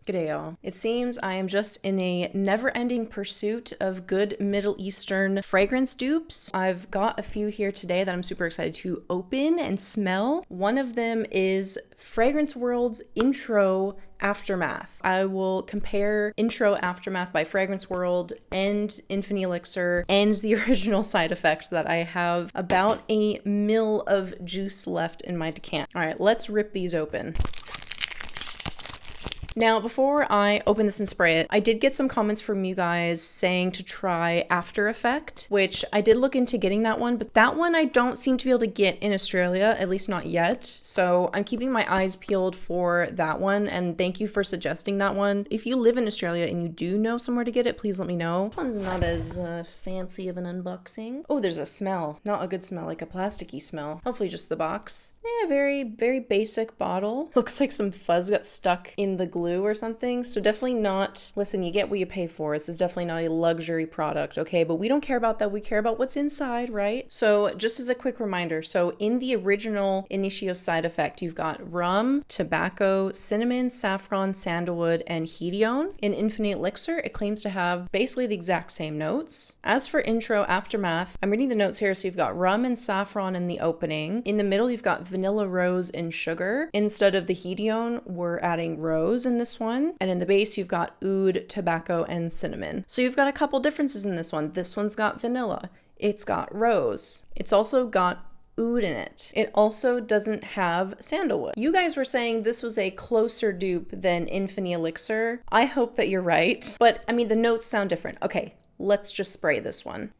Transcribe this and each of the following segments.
G'day y'all. It seems I am just in a never-ending pursuit of good Middle Eastern fragrance dupes. I've got a few here today that I'm super excited to open and smell. One of them is Fragrance World's Intro Aftermath. I will compare Intro Aftermath by Fragrance World and Infinity Elixir and the original Side Effect that I have about a ml of juice left in my decant. All right, let's rip these open. Now, before I open this and spray it, I did get some comments from you guys saying to try After Effect, which I did look into getting that one, but that one I don't seem to be able to get in Australia, at least not yet. So I'm keeping my eyes peeled for that one, and thank you for suggesting that one. If you live in Australia and you do know somewhere to get it, please let me know. This one's not as fancy of an unboxing. Oh, there's a smell. Not a good smell, like a plasticky smell. Hopefully just the box. Yeah, very, very basic bottle. Looks like some fuzz got stuck in the glue or something, so definitely not, listen, you get what you pay for. This is definitely not a luxury product, okay? But we don't care about that. We care about what's inside, right? So just as a quick reminder, so in the original Initio Side Effect, you've got rum, tobacco, cinnamon, saffron, sandalwood, and hedione. In Infinite Elixir, it claims to have basically the exact same notes. As for Intro Aftermath, I'm reading the notes here, so you've got rum and saffron in the opening. In the middle, you've got vanilla, rose, and sugar. Instead of the hedione, we're adding rose in this one, and in the base you've got oud, tobacco, and cinnamon. So you've got a couple differences in this one. This one's got vanilla, it's got rose, it's also got oud in it. It also doesn't have sandalwood. You guys were saying this was a closer dupe than Infinity Elixir. I hope that you're right, but I mean the notes sound different. Okay, let's just spray this one.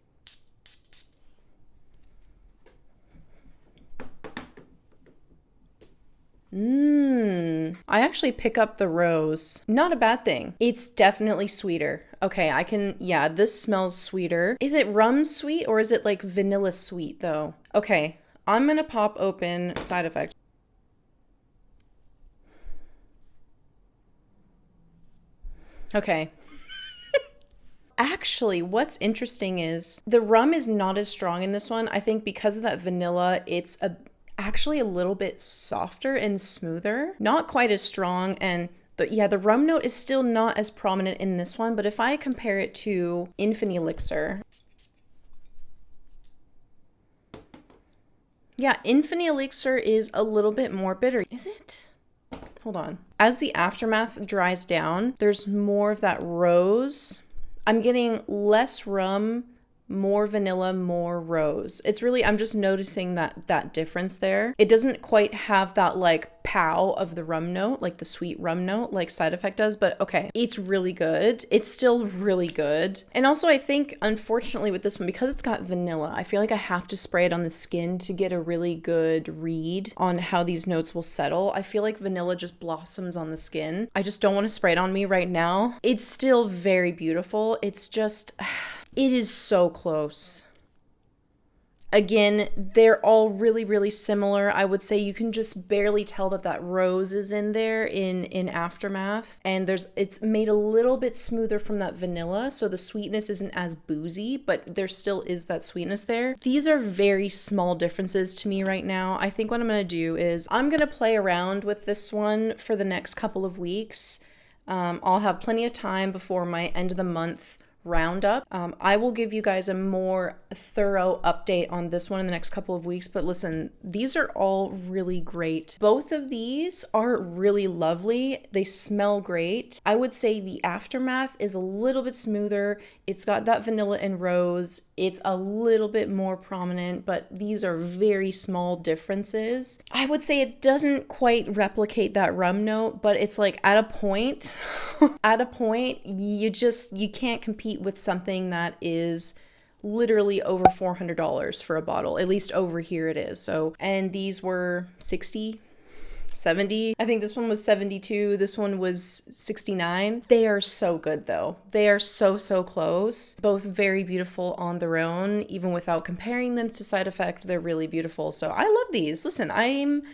I actually pick up the rose. Not a bad thing. It's definitely sweeter. Okay, yeah, this smells sweeter. Is it rum sweet or is it like vanilla sweet though? Okay, I'm gonna pop open Side Effect. Okay. Actually, what's interesting is the rum is not as strong in this one. I think because of that vanilla, it's actually a little bit softer and smoother, not quite as strong, and the rum note is still not as prominent in this one, but if I compare it to Infinity Elixir, yeah, Infinity Elixir is a little bit more bitter. Is it? Hold on. As the aftermath dries down, there's more of that rose. I'm getting less rum, more vanilla, more rose. It's really, I'm just noticing that difference there. It doesn't quite have that like pow of the rum note, like the sweet rum note like Side Effect does, but okay, it's really good. It's still really good. And also I think, unfortunately with this one, because it's got vanilla, I feel like I have to spray it on the skin to get a really good read on how these notes will settle. I feel like vanilla just blossoms on the skin. I just don't want to spray it on me right now. It's still very beautiful. It's just... it is so close. Again, they're all really, really similar. I would say you can just barely tell that rose is in there in Aftermath. And it's made a little bit smoother from that vanilla, so the sweetness isn't as boozy, but there still is that sweetness there. These are very small differences to me right now. I think what I'm going to do is I'm going to play around with this one for the next couple of weeks. I'll have plenty of time before my end of the month roundup. I will give you guys a more thorough update on this one in the next couple of weeks, but listen, these are all really great. Both of these are really lovely. They smell great. I would say the Aftermath is a little bit smoother. It's got that vanilla and rose. It's a little bit more prominent, but these are very small differences. I would say it doesn't quite replicate that rum note, but it's like at a point, you can't compete with something that is literally over $400 for a bottle. At least over here it is. So, and these were 60, 70. I think this one was 72. This one was 69. They are so good though. They are so close. Both very beautiful on their own, even without comparing them to Side Effect. They're really beautiful. So I love these. Listen, I'm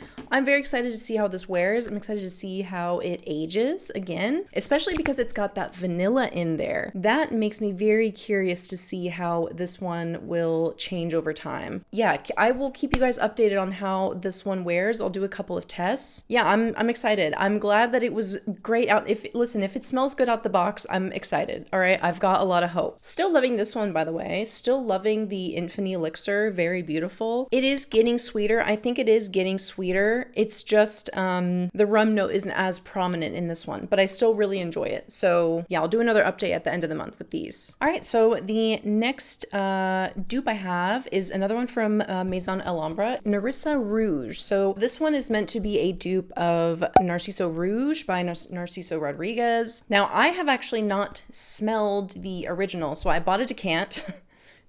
very excited to see how this wears. I'm excited to see how it ages again, especially because it's got that vanilla in there. That makes me very curious to see how this one will change over time. Yeah, I will keep you guys updated on how this one wears. I'll do a couple of tests. else. Yeah, I'm excited. I'm glad that it was great out. Listen, if it smells good out the box, I'm excited. All right, I've got a lot of hope. Still loving this one, by the way. Still loving the Infinity Elixir. Very beautiful. It is getting sweeter. I think it is getting sweeter. It's just the rum note isn't as prominent in this one, but I still really enjoy it. So yeah, I'll do another update at the end of the month with these. All right, so the next dupe I have is another one from Maison Alhambra, Narissa Rouge. So this one is meant to be a dupe of Narciso Rouge by Narciso Rodriguez. Now I have actually not smelled the original, so I bought a decant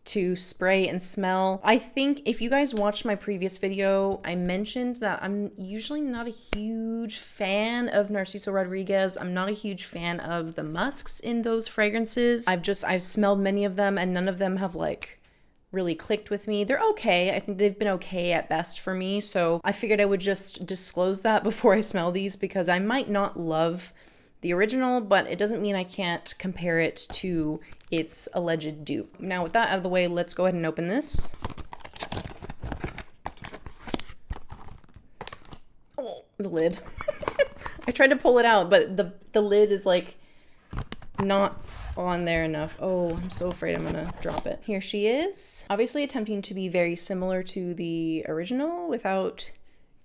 to spray and smell. I think if you guys watched my previous video, I mentioned that I'm usually not a huge fan of Narciso Rodriguez. I'm not a huge fan of the musks in those fragrances. I've smelled many of them and none of them have like really clicked with me. They're okay. I think they've been okay at best for me. So I figured I would just disclose that before I smell these because I might not love the original, but it doesn't mean I can't compare it to its alleged dupe. Now with that out of the way, let's go ahead and open this. Oh, the lid. I tried to pull it out, but the lid is like not on there enough. Oh, I'm so afraid I'm gonna drop it. Here she is. Obviously attempting to be very similar to the original without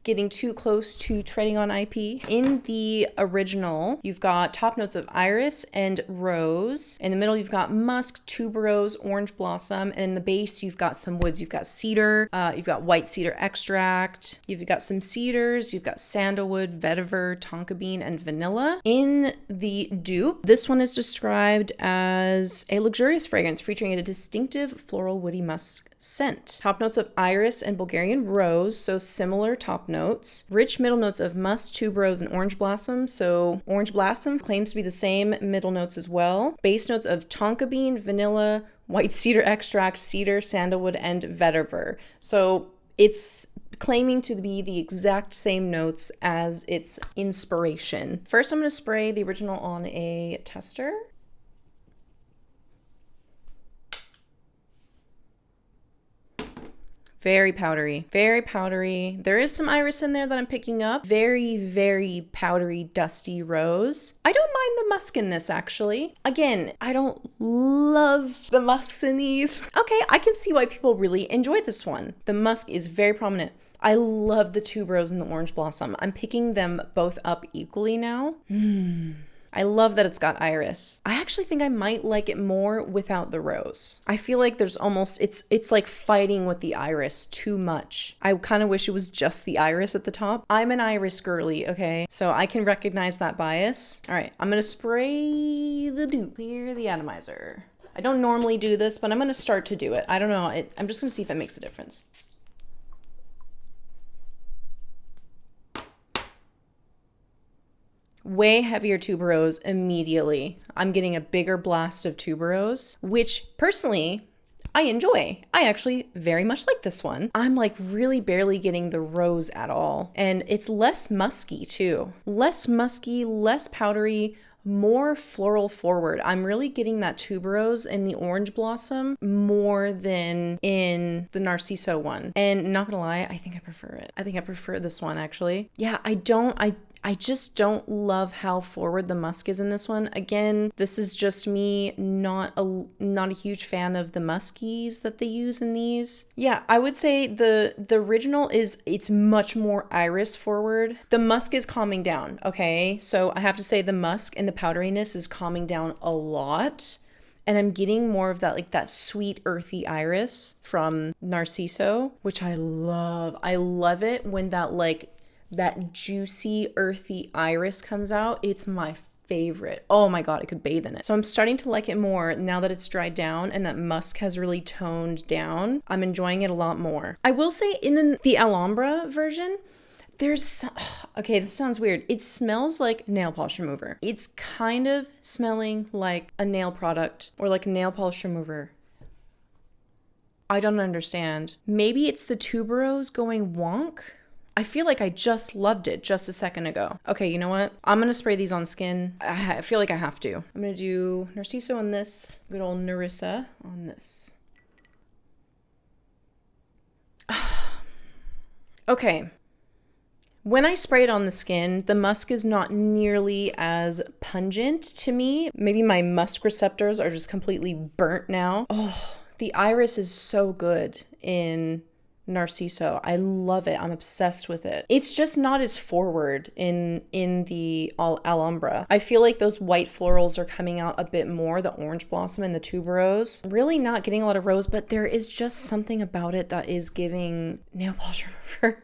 getting too close to treading on IP. In the original, you've got top notes of iris and rose. In the middle, you've got musk, tuberose, orange blossom. And in the base, you've got some woods. You've got cedar, you've got white cedar extract. You've got some cedars, you've got sandalwood, vetiver, tonka bean, and vanilla. In the dupe, this one is described as a luxurious fragrance featuring a distinctive floral woody musk scent. Top notes of iris and Bulgarian rose, so similar top notes. Rich middle notes of musk, tuberose, and orange blossom. So orange blossom claims to be the same middle notes as well. Base notes of tonka bean, vanilla, white cedar extract, cedar, sandalwood, and vetiver. So it's claiming to be the exact same notes as its inspiration. First, I'm going to spray the original on a tester. Very powdery, very powdery. There is some iris in there that I'm picking up. Very, very powdery, dusty rose. I don't mind the musk in this, actually. Again, I don't love the musks in these. Okay, I can see why people really enjoy this one. The musk is very prominent. I love the tuberose and the orange blossom. I'm picking them both up equally now. I love that it's got iris. I actually think I might like it more without the rose. I feel like there's almost, it's like fighting with the iris too much. I kind of wish it was just the iris at the top. I'm an iris girly, okay? So I can recognize that bias. All right, I'm gonna spray the dupe, clear the atomizer. I don't normally do this, but I'm gonna start to do it. I don't know, I'm just gonna see if it makes a difference. Way heavier tuberose immediately. I'm getting a bigger blast of tuberose, which personally I enjoy. I actually very much like this one. I'm like really barely getting the rose at all. And it's less musky too. Less musky, less powdery, more floral forward. I'm really getting that tuberose in the orange blossom more than in the Narciso one. And not gonna lie, I think I prefer it. I think I prefer this one actually. Yeah, I just don't love how forward the musk is in this one. Again, this is just me not a huge fan of the muskies that they use in these. Yeah, I would say the original it's much more iris forward. The musk is calming down, okay? So I have to say the musk and the powderiness is calming down a lot. And I'm getting more of that, like that sweet earthy iris from Narciso, which I love. I love it when that juicy, earthy iris comes out. It's my favorite. Oh my God, I could bathe in it. So I'm starting to like it more now that it's dried down and that musk has really toned down. I'm enjoying it a lot more. I will say in the Alhambra version, okay, this sounds weird. It smells like nail polish remover. It's kind of smelling like a nail product or like a nail polish remover. I don't understand. Maybe it's the tuberose going wonk. I feel like I just loved it just a second ago. Okay, you know what? I'm going to spray these on skin. I feel like I have to. I'm going to do Narciso on this, good old Narissa on this. Okay. When I spray it on the skin, the musk is not nearly as pungent to me. Maybe my musk receptors are just completely burnt now. Oh, the iris is so good in Narciso. I love it. I'm obsessed with it. It's just not as forward in the Alhambra. I feel like those white florals are coming out a bit more, the orange blossom and the tuberose. Really not getting a lot of rose, but there is just something about it that is giving nail polish remover.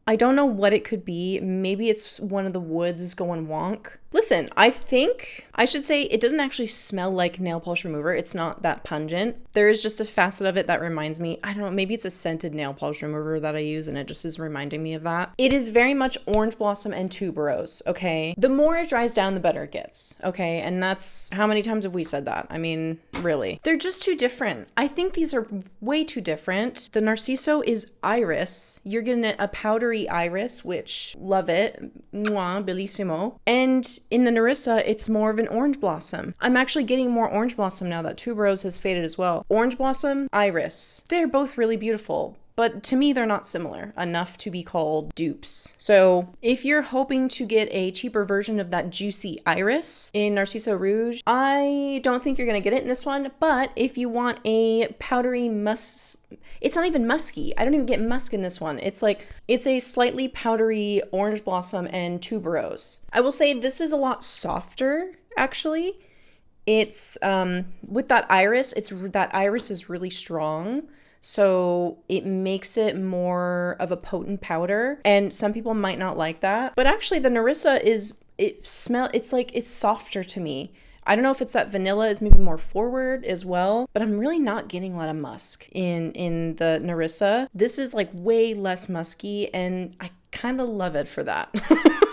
I don't know what it could be. Maybe it's one of the woods is going wonk. Listen, I think I should say it doesn't actually smell like nail polish remover. It's not that pungent. There is just a facet of it that reminds me, I don't know, maybe it's a scented nail polish remover that I use and it just is reminding me of that. It is very much orange blossom and tuberose, okay? The more it dries down, the better it gets, okay? And that's, how many times have we said that? I mean, really. They're just too different. I think these are way too different. The Narciso is iris. You're getting a powdery iris, which, love it. Mwah, bellissimo. And in the Narissa, it's more of an orange blossom. I'm actually getting more orange blossom now that tuberose has faded as well. Orange blossom, iris. They're both really beautiful, but to me, they're not similar enough to be called dupes. So if you're hoping to get a cheaper version of that juicy iris in Narciso Rouge, I don't think you're gonna get it in this one, but if you want a powdery it's not even musky. I don't even get musk in this one. It's a slightly powdery orange blossom and tuberose. I will say this is a lot softer, actually. It's, with that iris, that iris is really strong. So it makes it more of a potent powder. And some people might not like that. But actually the Narissa it's softer to me. I don't know if it's that vanilla is maybe more forward as well, but I'm really not getting a lot of musk in the Narissa. This is like way less musky and I kind of love it for that.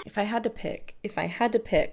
If I had to pick,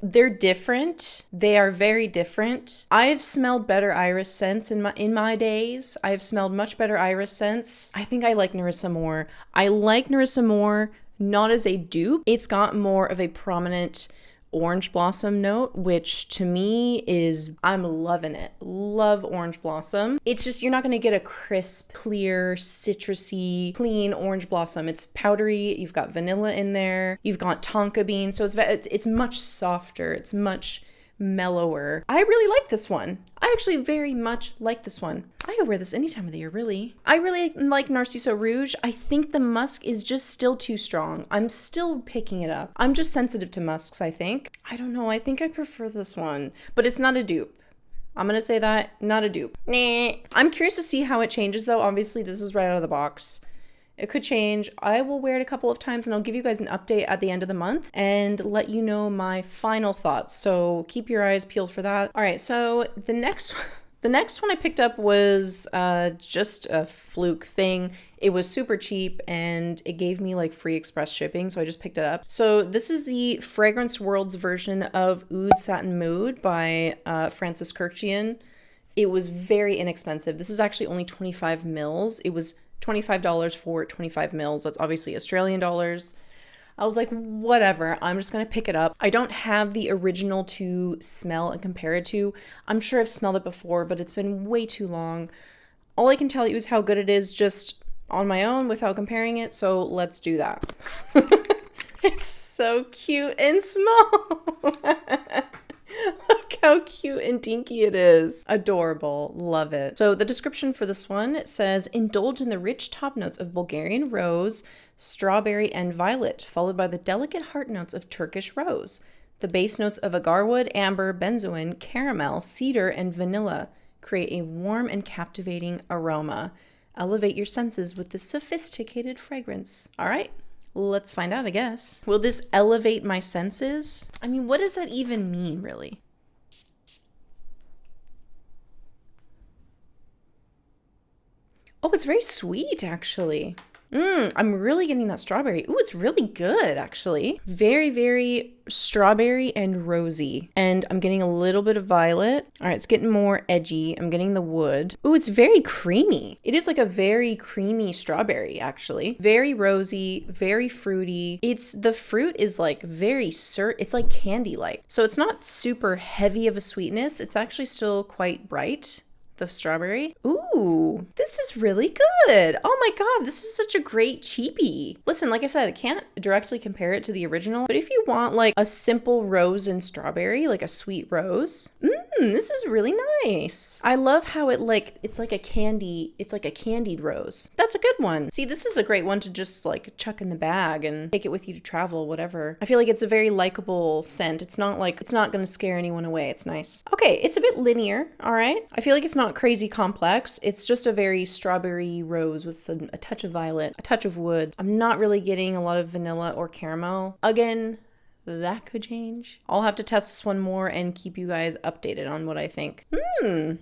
they're different. They are very different. I've smelled better iris scents in my days. I've smelled much better iris scents. I think I like Narissa more. I like Narissa more, not as a dupe. It's got more of a prominent orange blossom note, which to me is, I'm loving it. Love orange blossom. It's just, you're not going to get a crisp, clear, citrusy, clean orange blossom. It's powdery. You've got vanilla in there. You've got tonka bean. So it's much softer. It's much mellower. I really like this one. I actually very much like this one. I could wear this any time of the year, really. I really like Narciso Rouge. I think the musk is just still too strong. I'm still picking it up. I'm just sensitive to musks, I think. I don't know. I think I prefer this one, but it's not a dupe. I'm gonna say that, not a dupe. Nah. I'm curious to see how it changes though. Obviously, this is right out of the box. It could change. I will wear it a couple of times and I'll give you guys an update at the end of the month and let you know my final thoughts. So keep your eyes peeled for that. All right, so the next one I picked up was just a fluke thing. It was super cheap and it gave me like free express shipping, so I just picked it up. So this is the Fragrance World's version of Oud Satin Mood by Francis Kurkdjian. It was very inexpensive. This is actually only 25 mils. It was $25 for 25 mils. That's obviously Australian dollars. I was like, whatever, I'm just gonna pick it up. I don't have the original to smell and compare it to. I'm sure I've smelled it before, but it's been way too long. All I can tell you is how good it is just on my own without comparing it, so let's do that. It's so cute and small. Look how cute and dinky it is. Adorable. Love it. So the description for this one says, indulge in the rich top notes of Bulgarian rose, strawberry, and violet, followed by the delicate heart notes of Turkish rose. The base notes of agarwood, amber, benzoin, caramel, cedar, and vanilla create a warm and captivating aroma. Elevate your senses with this sophisticated fragrance. All right. Let's find out, I guess. Will this elevate my senses? I mean, what does that even mean, really? Oh, it's very sweet, actually. I'm really getting that strawberry. Ooh, it's really good, actually. Very, very strawberry and rosy. And I'm getting a little bit of violet. All right, it's getting more edgy. I'm getting the wood. Ooh, it's very creamy. It is like a very creamy strawberry, actually. Very rosy, very fruity. The fruit is like it's like candy-like. So it's not super heavy of a sweetness. It's actually still quite bright. the strawberry. Ooh, this is really good. Oh my God, this is such a great cheapie. Listen, like I said, I can't directly compare it to the original, but if you want like a simple rose and strawberry, like a sweet rose, this is really nice. I love how it's like a candied rose. That's a good one. See, this is a great one to just like chuck in the bag and take it with you to travel, whatever. I feel like it's a very likable scent. It's not going to scare anyone away. It's nice. Okay, it's a bit linear, all right? I feel like it's not crazy complex. It's just a very strawberry rose with a touch of violet, a touch of wood. I'm not really getting a lot of vanilla or caramel. Again, that could change. I'll have to test this one more and keep you guys updated on what I think.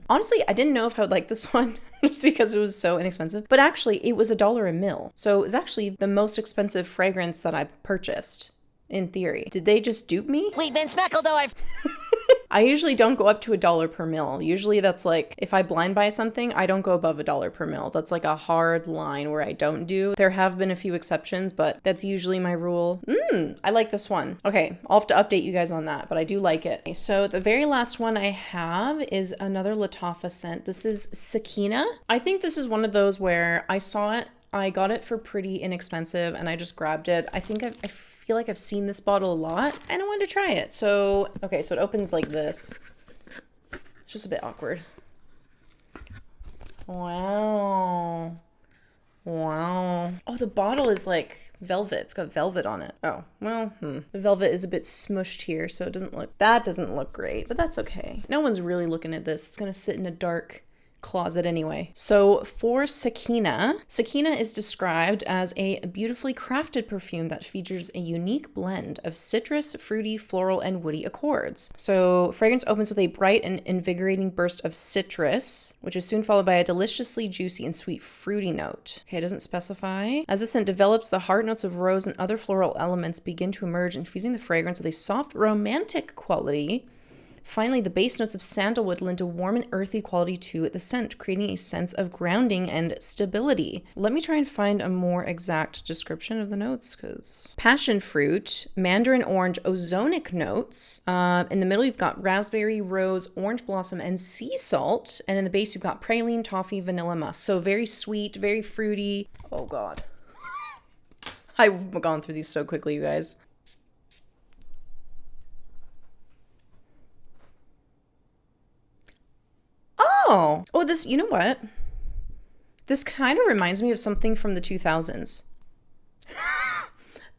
Honestly, I didn't know if I would like this one just because it was so inexpensive. But actually, it was $1 a mil. So it's actually the most expensive fragrance that I've purchased, in theory. Did they just dupe me? We've been Smeckledorf. I usually don't go up to $1 per mil. Usually that's like, if I blind buy something, I don't go above $1 per mil. That's like a hard line where I don't do. There have been a few exceptions, but that's usually my rule. I like this one. Okay, I'll have to update you guys on that, but I do like it. Okay, so the very last one I have is another Lattafa scent. This is Sakeena. I think this is one of those where I saw it, I got it for pretty inexpensive and I just grabbed it. I think I feel like I've seen this bottle a lot and I wanted to try it. So, okay, so it opens like this. It's just a bit awkward. Wow. Wow. Oh, the bottle is like velvet. It's got velvet on it. Oh, well, The velvet is a bit smushed here, so that doesn't look great, but that's okay. No one's really looking at this. It's gonna sit in a dark closet anyway. So for Sakeena is described as a beautifully crafted perfume that features a unique blend of citrus, fruity, floral, and woody accords. So fragrance opens with a bright and invigorating burst of citrus, which is soon followed by a deliciously juicy and sweet fruity note. Okay, it doesn't specify. As the scent develops, the heart notes of rose and other floral elements begin to emerge, infusing the fragrance with a soft, romantic quality. Finally, the base notes of sandalwood lend a warm and earthy quality to the scent, creating a sense of grounding and stability. Let me try and find a more exact description of the notes, because passion fruit, mandarin orange, ozonic notes. In the middle, you've got raspberry, rose, orange blossom, and sea salt. And in the base, you've got praline, toffee, vanilla musk. So very sweet, very fruity. Oh, God. I've gone through these so quickly, you guys. Oh, this, you know what? This kind of reminds me of something from the 2000s.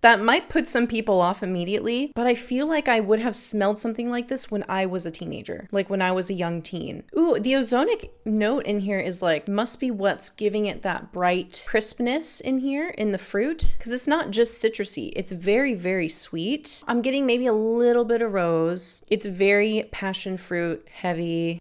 That might put some people off immediately, but I feel like I would have smelled something like this when I was a teenager, like when I was a young teen. Ooh, the ozonic note in here is like, must be what's giving it that bright crispness in here in the fruit, because it's not just citrusy. It's very, very sweet. I'm getting maybe a little bit of rose. It's very passion fruit heavy.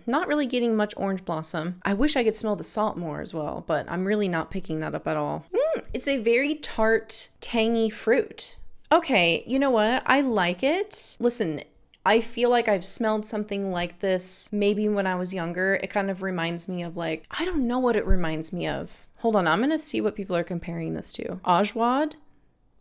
Not really getting much orange blossom. I wish I could smell the salt more as well, but I'm really not picking that up at all. It's a very tart, tangy fruit. Okay, you know what? I like it. Listen, I feel like I've smelled something like this maybe when I was younger. It kind of reminds me of like, I don't know what it reminds me of. Hold on, I'm gonna see what people are comparing this to. Ajwad?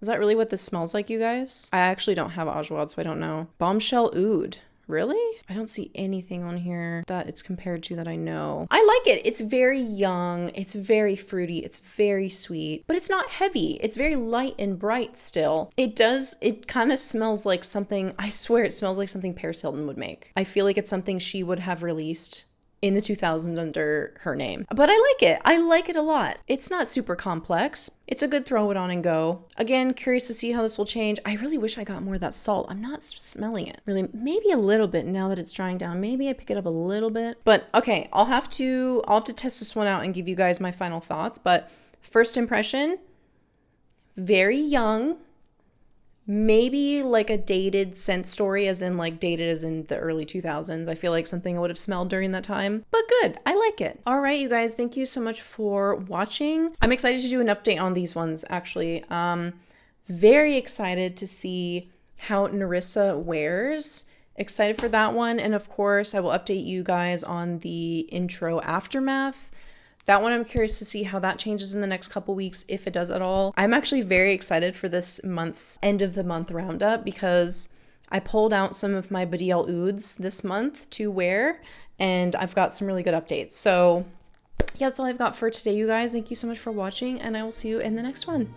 Is that really what this smells like, you guys? I actually don't have Ajwad, so I don't know. Bombshell Oud. Really? I don't see anything on here that it's compared to that I know. I like it. It's very young. It's very fruity. It's very sweet, but it's not heavy. It's very light and bright still. It kind of smells like something, I swear it smells like something Paris Hilton would make. I feel like it's something she would have released in the 2000s under her name. But I like it. I like it a lot. It's not super complex. It's a good throw it on and go. Again, curious to see how this will change. I really wish I got more of that salt. I'm not smelling it. Really, maybe a little bit now that it's drying down. Maybe I pick it up a little bit. But okay, I'll have to test this one out and give you guys my final thoughts. But first impression, very young. Maybe like a dated scent story, as in like dated as in the early 2000s. I feel like something I would have smelled during that time, but good. I like it. All right, you guys, thank you so much for watching. I'm excited to do an update on these ones, actually. Very excited to see how Narissa wears. Excited for that one. And of course, I will update you guys on the intro aftermath. That one, I'm curious to see how that changes in the next couple weeks, if it does at all. I'm actually very excited for this month's end of the month roundup because I pulled out some of my Badil Ouds this month to wear, and I've got some really good updates. So yeah, that's all I've got for today, you guys. Thank you so much for watching, and I will see you in the next one.